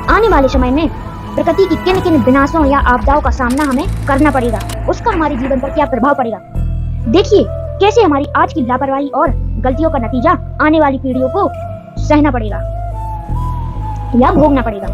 आने वाले समय में प्रकृति की किन किन विनाशों या आपदाओं का सामना हमें करना पड़ेगा, उसका हमारे जीवन पर क्या प्रभाव पड़ेगा। देखिए कैसे हमारी आज की लापरवाही और गलतियों का नतीजा आने वाली पीढ़ियों को सहना पड़ेगा या भोगना पड़ेगा।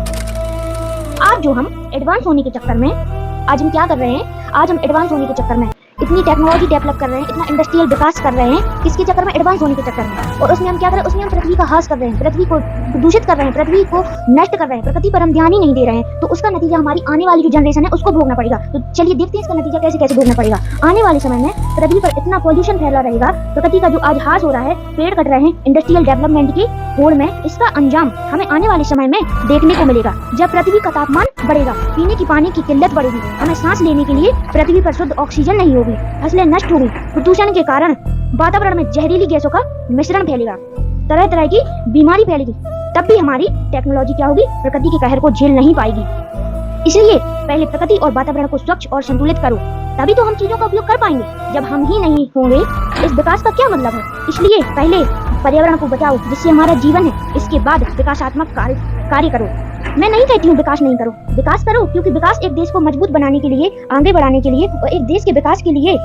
आज जो हम एडवांस होने के चक्कर में आज हम क्या कर रहे हैं, आज हम एडवांस होने के चक्कर में इतनी टेक्नोलॉजी डेवलप कर रहे हैं, इतना इंडस्ट्रियल विकास कर रहे हैं, किसके चक्कर में, एडवांस होने के चक्कर में। और उसमें हम क्या कर रहे हैं, उसमें हम पृथ्वी का ह्रास कर रहे हैं, पृथ्वी को दूषित कर रहे हैं, पृथ्वी को नष्ट कर रहे हैं, प्रकृति पर हम ध्यान ही नहीं दे रहे हैं। तो उसका नतीजा हमारी आने वाली जो जनरेशन है उसको भोगना पड़ेगा। तो चलिए देखते हैं इसका नतीजा कैसे कैसे भोगना पड़ेगा। आने वाले समय में पृथ्वी पर इतना पॉल्यूशन फैला रहेगा, प्रकृति का जो आज ह्रास हो रहा है, पेड़ कट रहे हैं इंडस्ट्रियल डेवलपमेंट की होड़ में, इसका अंजाम हमें आने वाले समय में देखने को मिलेगा। जब पृथ्वी का तापमान बढ़ेगा, पीने की पानी की किल्लत बढ़ेगी, हमें सांस लेने के लिए पृथ्वी पर शुद्ध ऑक्सीजन नहीं होगी, फसलें नष्ट होगी, प्रदूषण के कारण वातावरण में जहरीली गैसों का मिश्रण फैलेगा, तरह तरह की बीमारी फैलेगी। तब भी हमारी टेक्नोलॉजी क्या होगी, प्रकृति के कहर को झेल नहीं पाएगी। इसलिए पहले प्रकृति और वातावरण को स्वच्छ और संतुलित करो, तभी तो हम चीजों का उपयोग कर पाएंगे। जब हम ही नहीं होंगे इस विकास का क्या मतलब है। इसलिए पहले पर्यावरण को बचाओ जिससे हमारा जीवन है, इसके बाद विकासात्मक कार्य करो। मैं नहीं कहती हूँ विकास नहीं करो, विकास करो, क्योंकि विकास एक देश को मजबूत बनाने के लिए, आगे बढ़ाने के लिए और एक देश के विकास के लिए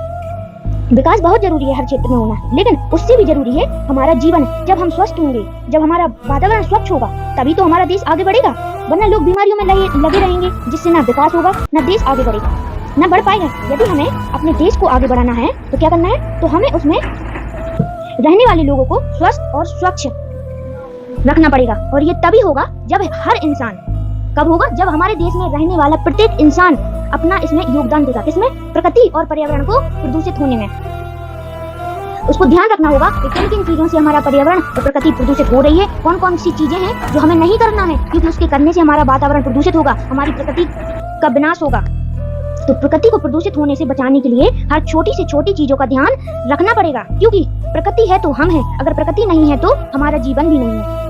विकास बहुत जरूरी है हर क्षेत्र में होना। लेकिन उससे भी जरूरी है हमारा जीवन। जब हम स्वस्थ होंगे, जब हमारा वातावरण स्वच्छ होगा, तभी तो हमारा देश आगे बढ़ेगा। वरना लोग बीमारियों में लगे रहेंगे, जिससे ना विकास होगा ना देश आगे बढ़ेगा, ना बढ़ पाएगा। यदि हमें अपने देश को आगे बढ़ाना है तो क्या करना है, तो हमें उसमें रहने वाले लोगों को स्वस्थ और स्वच्छ रखना पड़ेगा। और ये तभी होगा जब हर इंसान, कब होगा, जब हमारे देश में रहने वाला प्रत्येक इंसान अपना इसमें योगदान देगा। किसमें, प्रकृति और पर्यावरण को प्रदूषित होने में। उसको ध्यान रखना होगा कि किन किन चीजों से हमारा पर्यावरण और प्रकृति प्रदूषित हो रही है, कौन कौन सी चीजें हैं जो हमें नहीं करना है, क्योंकि उसके करने से हमारा वातावरण प्रदूषित होगा, हमारी प्रकृति का विनाश होगा। तो प्रकृति को प्रदूषित होने से बचाने के लिए हर छोटी से छोटी चीजों का ध्यान रखना पड़ेगा, क्योंकि प्रकृति है तो हम हैं, अगर प्रकृति नहीं है तो हमारा जीवन भी नहीं है।